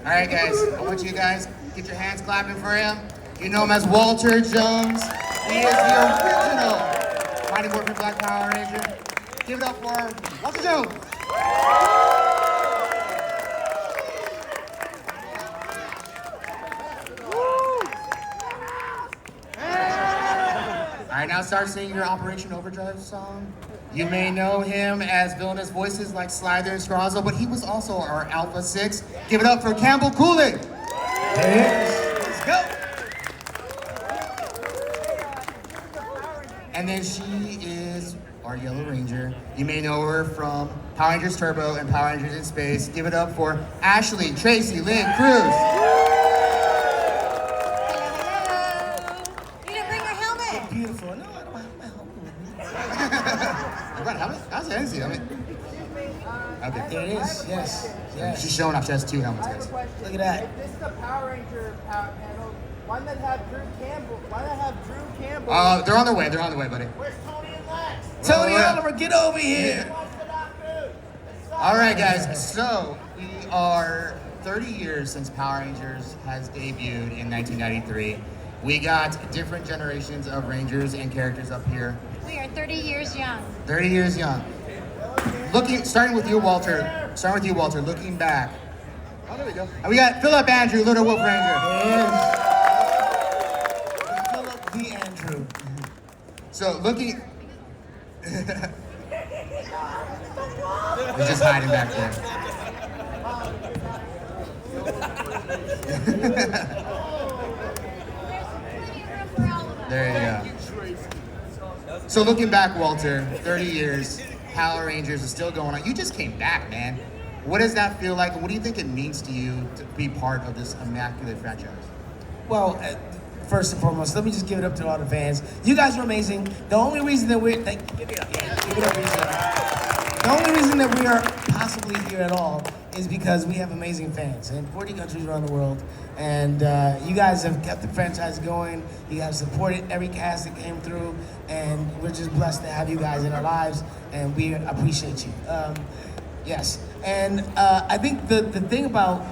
All right, guys, I want you guys to get your hands clapping for him. You know him as Walter Jones. He is the original Mighty Morphin Black Power Ranger. Give it up for Walter Jones. All right, now start singing your Operation Overdrive song. You may know him as villainous voices like Slider and Scrozzle, but he was also our Alpha 6. Give it up for Campbell Cooley. Let's go. And then she is our Yellow Ranger. You may know her from Power Rangers Turbo and Power Rangers in Space. Give it up for Ashley Tracy Lynn Cruz. Beautiful. No, I don't have my helmet. How's that easy? Okay. There it is. Yes. She's showing off. She has 2 helmets, guys. Look at that. If this is the Power Ranger panel, why not have Drew Campbell? They're on their way. They're on their way, buddy. Where's Tony and Lex? Tony Oliver, get over here. All right, guys. So we are 30 years since Power Rangers has debuted in 1993. We got different generations of Rangers and characters up here. We are 30 years young. 30 years young. Starting with you, Walter. Looking back. Oh, there we go. And we got Phillip Andrew, Lunar Wolf Ranger. Phillip D. Andrew. So looking. We're just hiding back there. There you go. So looking back, Walter, 30 years, Power Rangers is still going on. You just came back, man. What does that feel like, and what do you think it means to you to be part of this immaculate franchise? Well, first and foremost, let me just give it up to all the fans. You guys are amazing. The only reason that we're the only reason that we are possibly here at all is because we have amazing fans in 40 countries around the world, and you guys have kept the franchise going. You guys supported every cast that came through, and we're just blessed to have you guys in our lives, and we appreciate you. Yes, and I think the thing about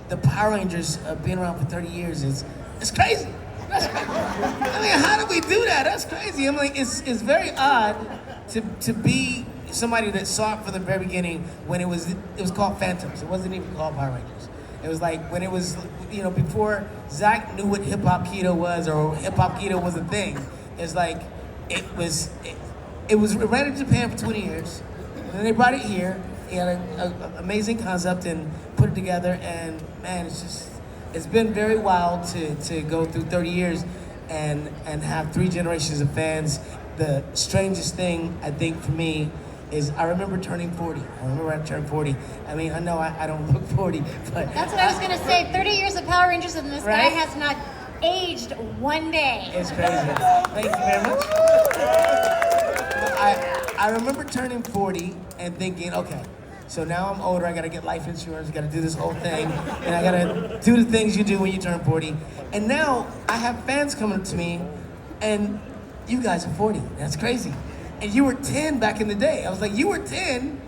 the Power Rangers being around for 30 years is it's crazy. I mean, how did we do that? That's crazy. I'm like, it's very odd to be somebody that saw it from the very beginning when it was called Phantoms. It wasn't even called Power Rangers. It was like when it was, before Zach knew what hip hop keto was or hip hop keto was a thing. It's like it ran in Japan for 20 years, and then they brought it here. He had an amazing concept and put it together, and man, it's been very wild to go through 30 years and have 3 generations of fans. The strangest thing, I think, for me is I remember turning 40. I turned 40. I mean, I know I don't look 40, but... That's what I was going to say. 30 years of Power Rangers, and this guy has not aged one day. It's crazy. Thank you very much. I remember turning 40 and thinking, okay, so now I'm older, I gotta get life insurance, gotta do this whole thing, and I gotta do the things you do when you turn 40. And now I have fans coming up to me, and you guys are 40. That's crazy. And you were 10 back in the day. I was like, you were 10,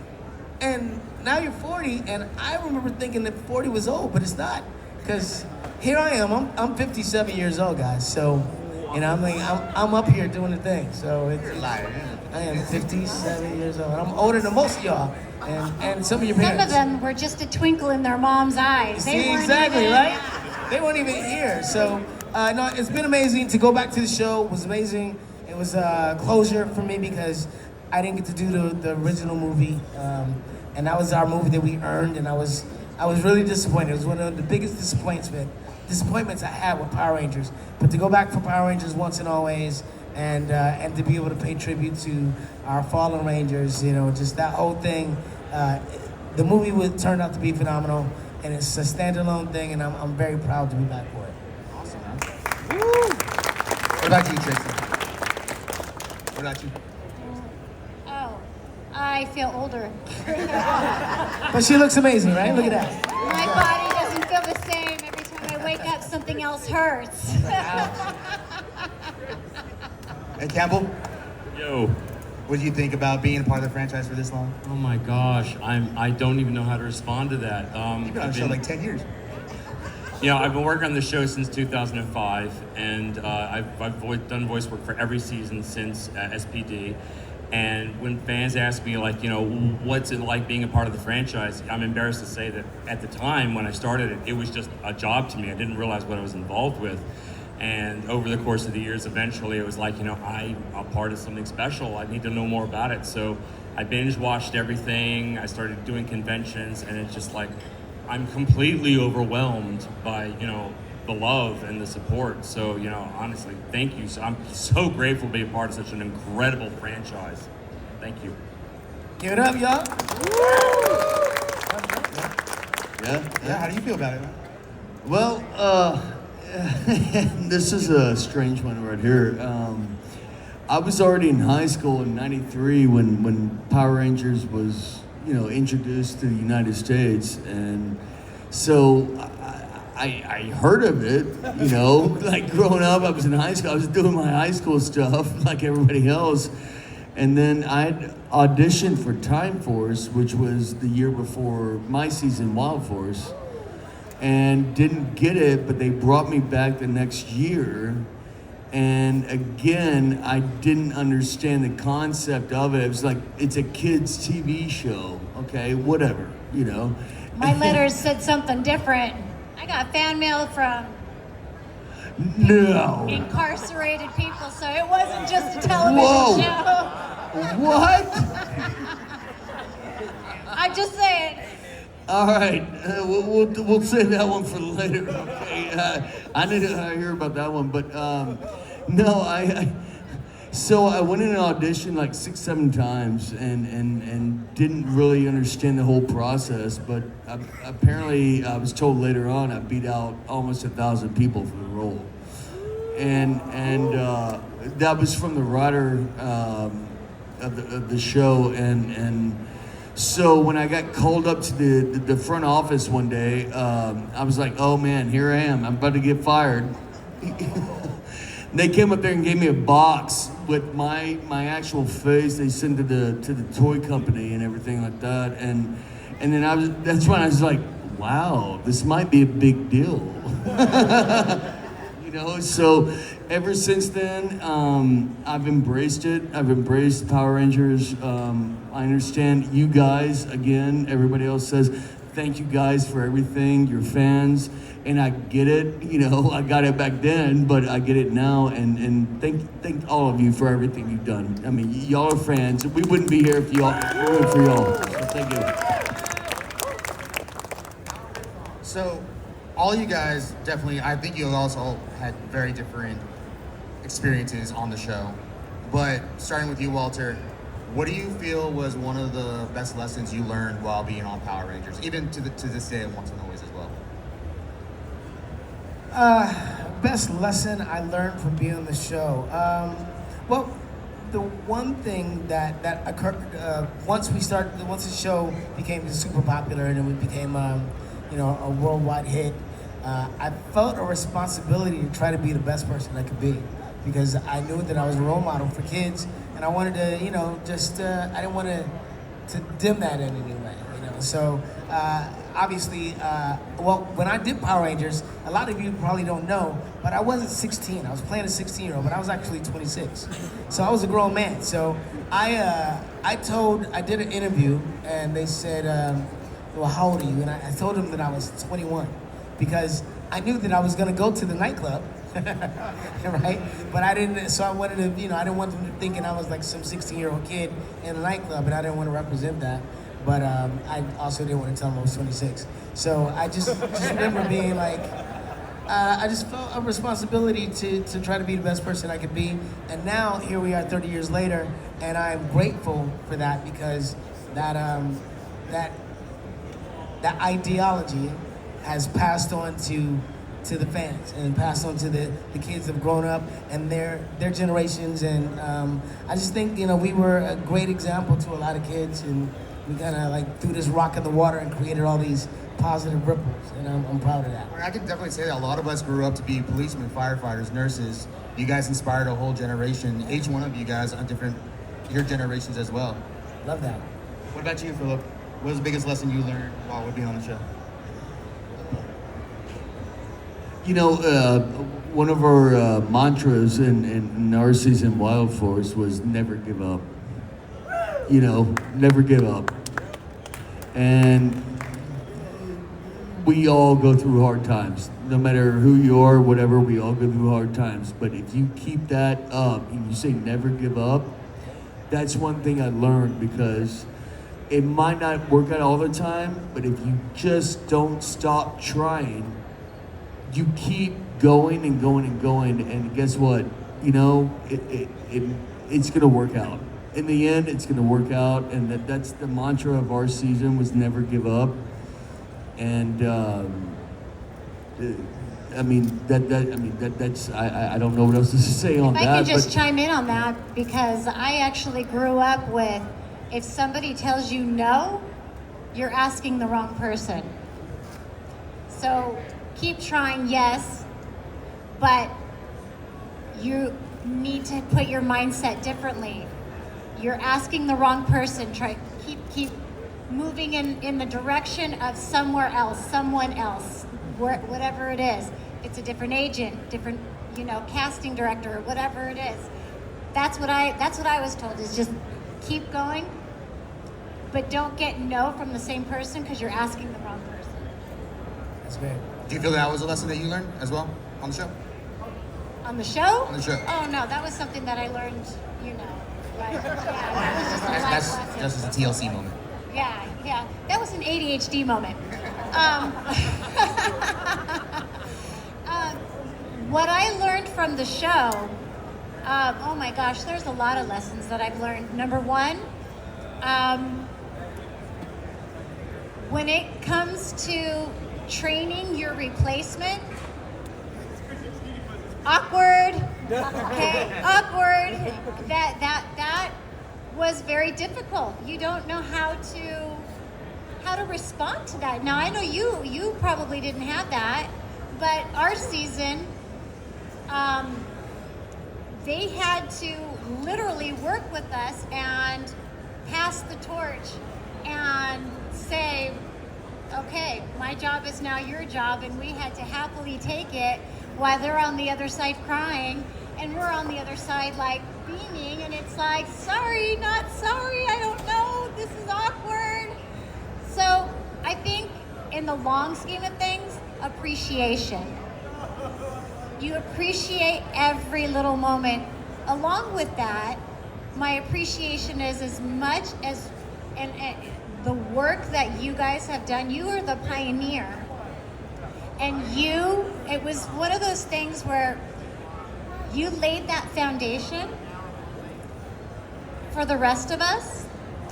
and now you're 40, and I remember thinking that 40 was old, but it's not. Because here I am, I'm 57 years old, guys, so, I'm up here doing the thing, so I am 57 years old. I'm older than most of y'all, and some of your parents. Some of them were just a twinkle in their mom's eyes. See, exactly, right? They weren't even here, so, no, it's been amazing to go back to the show. It was amazing. It was closure for me because I didn't get to do the original movie, and that was our movie that we earned, and I was really disappointed. It was one of the biggest disappointments I had with Power Rangers. But to go back for Power Rangers once and always, and to be able to pay tribute to our fallen Rangers, just that whole thing. The movie turned out to be phenomenal, and it's a standalone thing, and I'm very proud to be back for it. Awesome, man. Woo! What about you, Tracy? What about you? Oh, I feel older. But she looks amazing, right? Look at that. My body doesn't feel the same. Every time I wake up, something else hurts. Hey, Campbell, Yo. what do you think about being a part of the franchise for this long? Oh my gosh, I don't even know how to respond to that. You've been on the show like 10 years. I've been working on the show since 2005, and I've done voice work for every season since SPD. And when fans ask me, like, what's it like being a part of the franchise, I'm embarrassed to say that at the time when I started it, it was just a job to me. I didn't realize what I was involved with. And over the course of the years, eventually it was like, I'm a part of something special. I need to know more about it. So I binge watched everything. I started doing conventions, and it's just like, I'm completely overwhelmed by, the love and the support. So, honestly, thank you. So I'm so grateful to be a part of such an incredible franchise. Thank you. Give it up, y'all. Yeah, how do you feel about it, man? Well, this is a strange one right here. I was already in high school in '93 when Power Rangers was, introduced to the United States, and so I heard of it, like growing up. I was in high school. I was doing my high school stuff like everybody else, and then I'd auditioned for Time Force, which was the year before my season, Wild Force, and didn't get it. But they brought me back the next year. And again, I didn't understand the concept of it. It was like, it's a kid's TV show. Okay, whatever, My letters said something different. I got fan mail from No. incarcerated people, so it wasn't just a television Whoa. show. What? I'm just saying. All right, we'll save that one for later. Okay, I need to hear about that one, but no, so I went in an audition like 6-7 times and didn't really understand the whole process. But apparently, I was told later on I beat out almost 1,000 people for the role, and that was from the writer of the show and. So when I got called up to the front office one day, I was like, oh man, here I am. I'm about to get fired. They came up there and gave me a box with my actual face. They sent to the toy company and everything like that. And then that's when I was like, wow, this might be a big deal. So ever since then, I've embraced it. I've embraced Power Rangers. I understand you guys, again, everybody else says, thank you guys for everything, your fans, and I get it. I got it back then, but I get it now, and thank all of you for everything you've done. I mean, y'all are fans. We wouldn't be here if y'all weren't for y'all, so thank you. So, all you guys definitely, I think you also had very different experiences on the show. But starting with you, Walter, what do you feel was one of the best lessons you learned while being on Power Rangers, even to this day at Once and Always as well? Best lesson I learned from being on the show. Well, the one thing that occurred once the show became super popular and it became a worldwide hit, I felt a responsibility to try to be the best person I could be, because I knew that I was a role model for kids, and I wanted to, I didn't want to dim that in any way, So obviously, when I did Power Rangers, a lot of you probably don't know, but I wasn't 16. I was playing a 16-year-old, but I was actually 26. So I was a grown man. So I did an interview, and they said, well, how old are you? And I told them that I was 21, because I knew that I was going to go to the nightclub, right? But I didn't, so I wanted to, I didn't want them thinking I was like some 16-year-old kid in a nightclub, and I didn't want to represent that. But I also didn't want to tell them I was 26. So I just remember being like, I just felt a responsibility to try to be the best person I could be. And now here we are 30 years later, and I'm grateful for that, because that ideology has passed on to the fans and passed on to the kids that have grown up and their generations. And I just think, we were a great example to a lot of kids, and we kind of like threw this rock in the water and created all these positive ripples, and I'm proud of that. I can definitely say that a lot of us grew up to be policemen, firefighters, nurses. You guys inspired a whole generation, each one of you guys on your generations as well. Love that. What about you, Phillip? What was the biggest lesson you learned while being on the show? One of our mantras in our season, Wild Force, was never give up. Never give up. And we all go through hard times. No matter who you are, whatever, we all go through hard times. But if you keep that up and you say never give up, that's one thing I learned, because it might not work out all the time, but if you just don't stop trying, you keep going and going and going, and guess what? It's gonna work out. In the end, it's gonna work out, and that's the mantra of our season, was never give up. And that's I don't know what else to say on If that. I could just chime in on that, because I actually grew up with, if somebody tells you no, you're asking the wrong person. So keep trying, yes, but you need to put your mindset differently. You're asking the wrong person. Keep moving in the direction of somewhere else, someone else, whatever it is. It's a different agent, different, casting director, whatever it is. That's what I was told, is just keep going, but don't get no from the same person, because you're asking the wrong person. That's great. Do you feel that was a lesson that you learned as well on the show? On the show? On the show. Oh no, that was something that I learned, But yeah, that was just a life That's lesson. just as a TLC moment. Yeah. That was an ADHD moment. What I learned from the show, oh my gosh, there's a lot of lessons that I've learned. Number one, when it comes to training your replacement, awkward. Okay, awkward. That was very difficult. You don't know how to respond to that. Now I know you probably didn't have that, but our season, they had to literally work with us and pass the torch and say, okay, my job is now your job, and we had to happily take it while they're on the other side crying, and we're on the other side like beaming, and it's like, sorry, not sorry, I don't know, this is awkward. So I think in the long scheme of things, appreciation. You appreciate every little moment. Along with that, my appreciation is as much as and the work that you guys have done. You are the pioneer. And it was one of those things where you laid that foundation for the rest of us.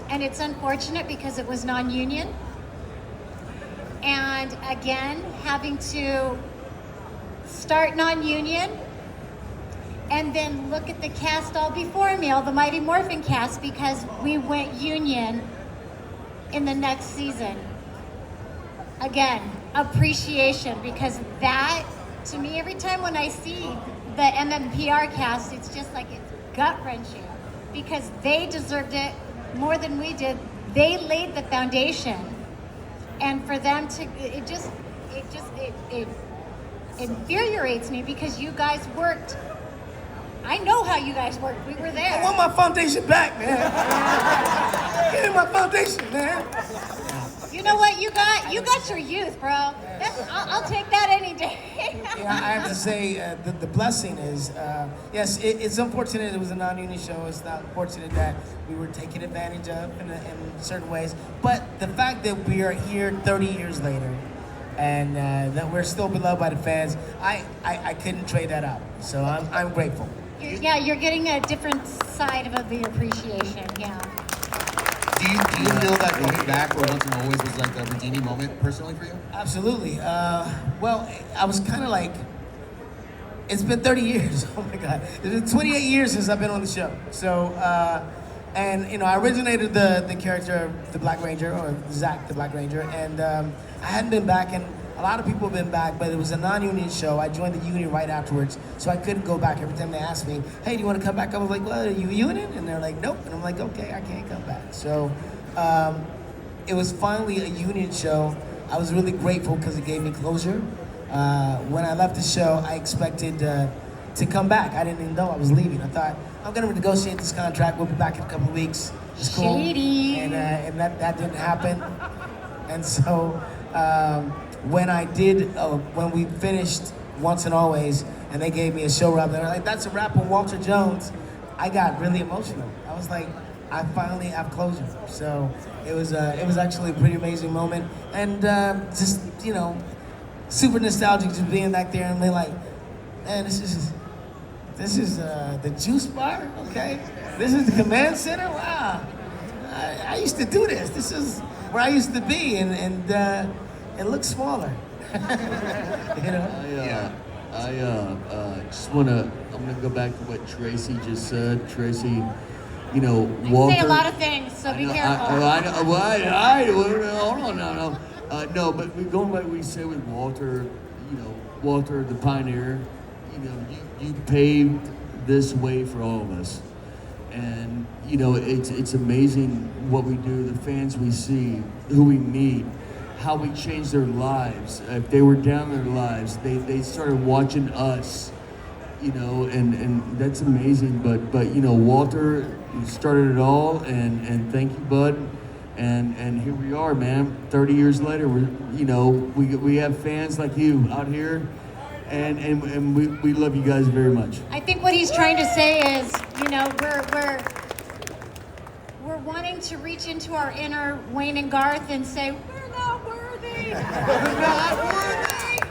And it's unfortunate because it was non-union. And again, having to start non-union and then look at the cast all before me, all the Mighty Morphin cast, because we went union in the next season. Again, appreciation, because that, to me, every time when I see the MMPR cast, it's just like it's gut-wrenching, because they deserved it more than we did. They laid the foundation, and for them to, it infuriates me, because you guys worked. I know how you guys worked. We were there. I want my foundation back, man. Give me my foundation, man. You know what? You got your youth, bro. I'll take that any day. Yeah, I have to say, the blessing is, yes, it's unfortunate it was a non-union show. It's not fortunate that we were taken advantage of in certain ways. But the fact that we are here 30 years later, and that we're still beloved by the fans, I couldn't trade that out. So I'm grateful. You're getting a different side of the appreciation. Yeah. Do you feel that going back for Once and Always was like a redeeming moment personally for you? Absolutely. Well, I was kind of like, it's been 30 years. Oh my God. It's been 28 years since I've been on the show. So, and I originated the character of the Black Ranger, or Zach the Black Ranger, and I hadn't been back, and a lot of people have been back, but it was a non-union show. I joined the union right afterwards, so I couldn't go back. Every time they asked me, hey, do you want to come back? I was like, well, are you union? And they're like, nope. And I'm like, okay, I can't come back. So it was finally a union show. I was really grateful because it gave me closure. when I left the show, I expected to come back. I didn't even know I was leaving. I thought, I'm gonna negotiate this contract, we'll be back in a couple of weeks. It's cool. Shady. And that didn't happen. And so when we finished Once and Always, and they gave me a show wrap, they were like, that's a wrap on Walter Jones, I got really emotional. I was like, I finally have closure. So it was actually a pretty amazing moment, and just, you know, super nostalgic, just being back there and being like, man, this is the juice bar, okay? This is the command center, wow. I used to do this. This is where I used to be, and it looks smaller. You know? I just I'm gonna go back to what Tracy just said. Tracy, you know, Walter. Say a lot of things, so be careful. Hold on, no. No, but going by what we said with Walter, you know, Walter, the pioneer, you know, you paved this way for all of us. And, you know, it's amazing what we do, the fans we see, who we meet, how we change their lives. If they were down in their lives, they started watching us, you know, and that's amazing. But you know, Walter started it all, and thank you, bud. And here we are, man. 30 years later, we have fans like you out here, and we love you guys very much. I think what he's trying to say is, you know, we're wanting to reach into our inner Wayne and Garth and say, we're not worthy. We're not worthy.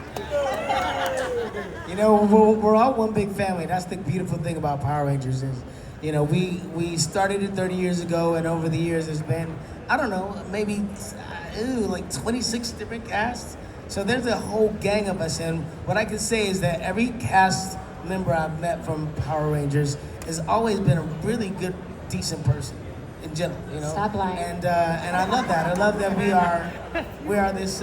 You know, we're all one big family. That's the beautiful thing about Power Rangers is, you know, we started it 30 years ago, and over the years there's been, I don't know, maybe like 26 different casts. So there's a whole gang of us, and what I can say is that every cast member I've met from Power Rangers has always been a really good, decent person in general, you know. Stop lying. And I love that. I love that we are this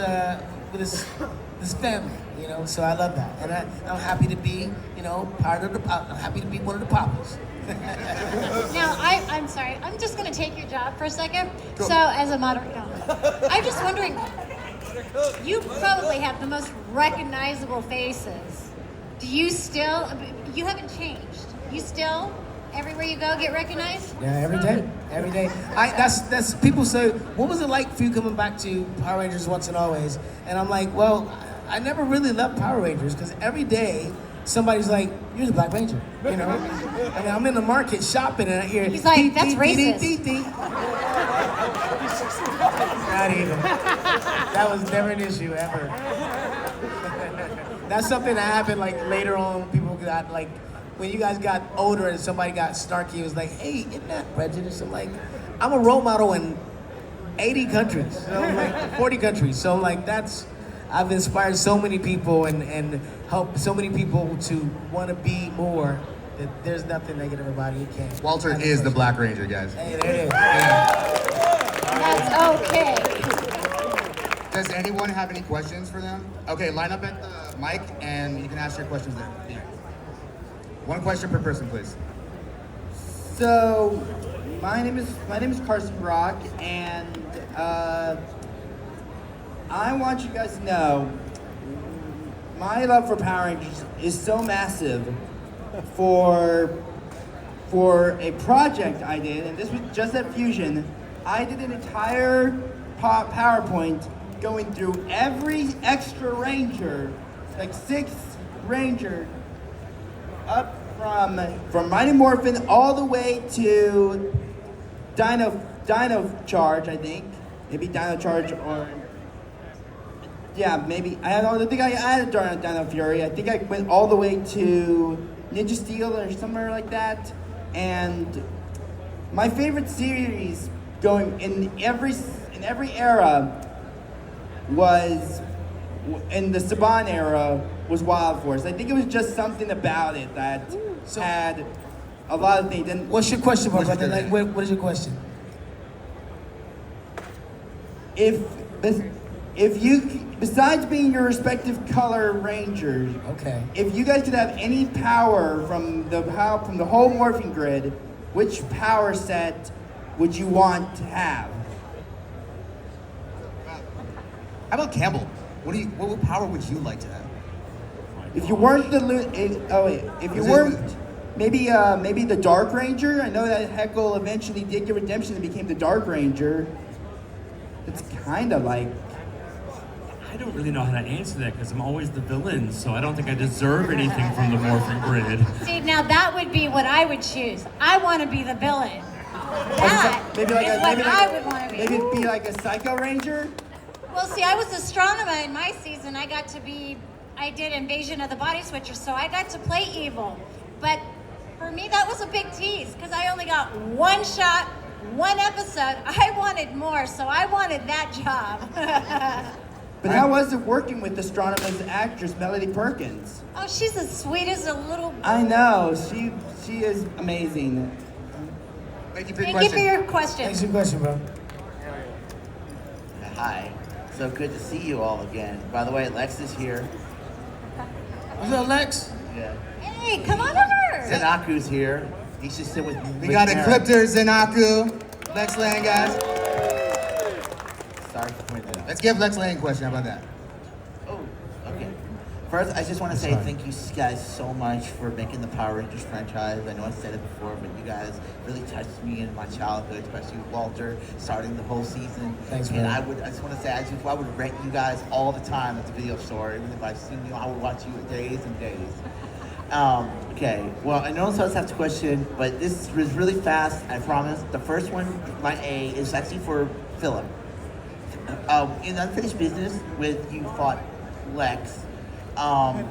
family, you know. So I love that, and I'm happy to be, you know, part of I'm happy to be one of the Poppers. Now, I'm sorry, I'm just gonna take your job for a second. Cool. So, as a moderator, I'm just wondering, you probably have the most recognizable faces. Do you still, you haven't changed. You still, everywhere you go, get recognized? Yeah, every day. That's people say, what was it like for you coming back to Power Rangers Once and Always? And I'm like, well, I never really left Power Rangers, because every day somebody's like, you're the Black Ranger, you know? I mean, I'm in the market shopping and I hear, he's like, that's racist. Not even. That was never an issue ever. That's something that happened like later on. People got like, when you guys got older and somebody got snarky, it was like, hey, isn't that prejudice? I'm like, I'm a role model in 80 countries, so I'm like 40 countries. So I'm like, I've inspired so many people and helped so many people to want to be more, that there's nothing negative about it. You can't. Walter is the Black Ranger, guys. Hey, there it is. That's okay. Does anyone have any questions for them? Okay, line up at the mic and you can ask your questions there. Yeah. One question per person, please. So, my name is Carson Brock, and I want you guys to know my love for Power Rangers is so massive. For a project I did, and this was just at Fusion, I did an entire PowerPoint going through every extra Ranger, like 6 Ranger, up from Mighty Morphin all the way to Dino Charge, I think. Maybe Dino Charge or... Yeah, maybe. I don't think I added Dino Fury. I think I went all the way to Ninja Steel or somewhere like that. And my favorite series going in every era was, in the Saban era, was Wild Force. I think it was just something about it that had a lot of things. And what's your question, brother? Like, what is your question? If you, besides being your respective color Rangers, okay, if you guys could have any power from the whole morphing grid, which power set would you want to have? How about Campbell? What power would you like to have? If you weren't the if you weren't maybe the Dark Ranger. I know that Heckle eventually did get redemption and became the Dark Ranger. It's kind of like. I don't really know how to answer that because I'm always the villain, so I don't think I deserve anything from the morphing grid. See, now that would be what I would choose. I want to be the villain. That Maybe like is what I would want to be. Maybe it'd be like a Psycho Ranger. Well, see, I was Astronema in my season. I did Invasion of the Body Switchers, so I got to play evil. But for me, that was a big tease because I only got one shot, one episode. I wanted more, so I wanted that job. But how was it working with Astronema's actress, Melody Perkins? Oh, she's as sweet as a little... I know. She is amazing. Thank you for your Thank you question. for your question. Thanks for your question, bro. Hi. So good to see you all again. By the way, Lex is here. What's up, Lex? Yeah. Hey, come on over. Zanaku's here. He should sit with me. We got Eclipter, Zenaku, Lex Lang, guys. Sorry for pointing that out. Let's give Lex Lang a question. How about that? Oh, okay. First, I just want to say thank you guys so much for making the Power Rangers franchise. I know I said it before, but you guys really touched me in my childhood, especially with Walter starting the whole season. Thanks, and man. I just want to say, I would rent you guys all the time at the video store. Even if I've seen you, I would watch you days and days. Okay, well, I know I'm supposed to have to question, but this was really fast, I promise. The first one, my A, is actually for Phillip. In Unfinished Business, with you fought Lex, how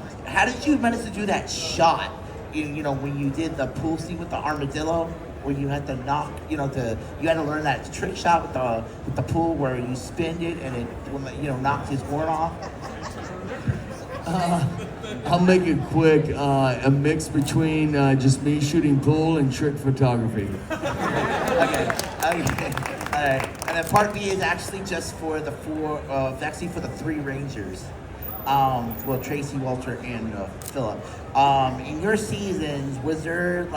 did you manage to do that shot? You know, when you did the pool scene with the armadillo, where you had to knock, you had to learn that trick shot with the pool where you spinned it and it, knocked his horn off. I'll make it quick. A mix between just me shooting pool and trick photography. Okay. All right. And then part B is actually just for the three Rangers. Well, Tracy, Walter, and Phillip. In your seasons, was there for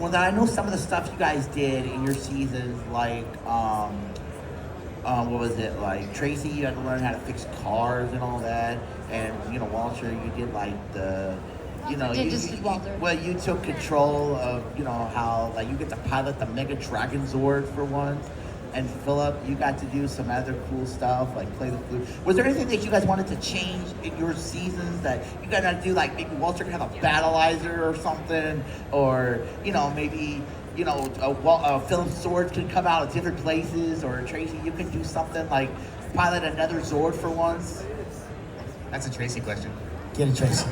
that, I know some of the stuff you guys did in your seasons, what was it, like Tracy, you had to learn how to fix cars and all that, and Walter, you did you took control of how you get to pilot the Mega Dragon Zord for once, and Phillip, you got to do some other cool stuff like play the flute. Was there anything that you guys wanted to change in your seasons that you got to do, like maybe Walter could have a battleizer or something, or maybe Phillip's swords could come out of different places, or Tracy, you can do something like pilot another Zord for once? That's a Tracy question. Get it, Tracy.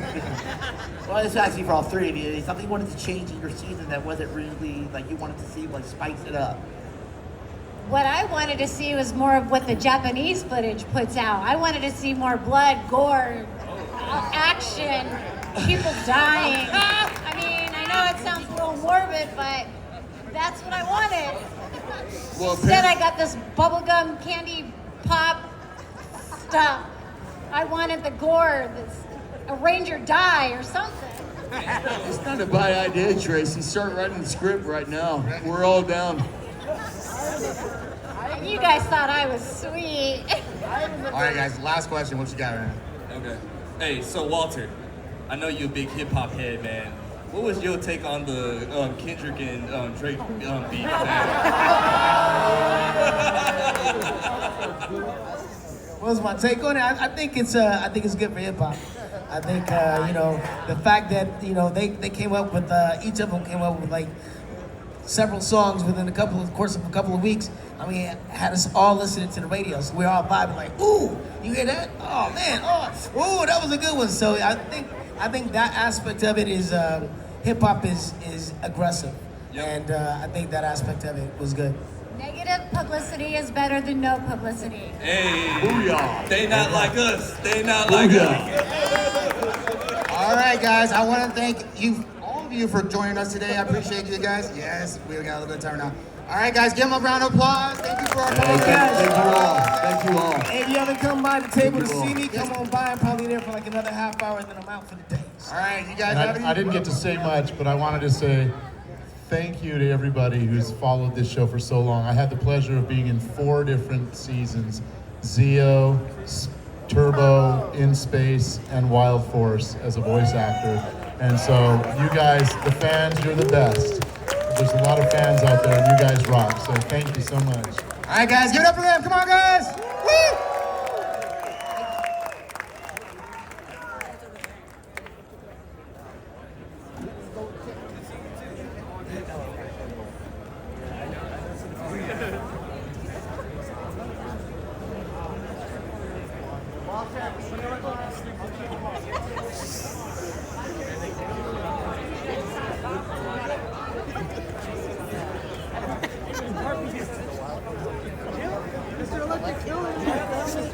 Well, it's actually for all three of you. Is something you wanted to change in your season that wasn't really, you wanted to see, spice it up? What I wanted to see was more of what the Japanese footage puts out. I wanted to see more blood, gore, action, people dying. I mean, I know it sounds a little morbid, but that's what I wanted. Well, Instead, I got this bubblegum candy pop stuff. I wanted the gore, a ranger die or something. It's not a bad idea, Tracy. Start writing the script right now. We're all down. You guys thought I was sweet. All right, guys. Last question. What you got, man? Okay. Hey, so Walter, I know you're a big hip hop head, man. What was your take on the Kendrick and Drake beef, man? What was my take on it? I think it's good for hip hop. I think the fact that they came up with each of them came up with several songs within the course of a couple of weeks. I mean, had us all listening to the radio, so we're all vibing ooh, you hear that? Oh man, ooh, that was a good one. So I think that aspect of it is hip hop is aggressive, and I think that aspect of it was good. Negative publicity is better than no publicity. Hey, Booyah. they not like us. They not like us. All right, guys. I want to thank all of you for joining us today. I appreciate you guys. Yes, we got a little bit of time now. All right, guys. Give them a round of applause. Thank you for our Thank you all. Hey, if you ever come by the table to Thank you see all. me, come on by. I'm probably there for another half hour, and then I'm out for the day. All right, you guys And have any? I didn't get to say much, but I wanted to say thank you to everybody who's followed this show for so long. I had the pleasure of being in 4 different seasons. Zio, Turbo, In Space, and Wild Force as a voice actor. And so you guys, the fans, you're the best. There's a lot of fans out there and you guys rock. So thank you so much. All right, guys, give it up for them. Come on, guys. Woo!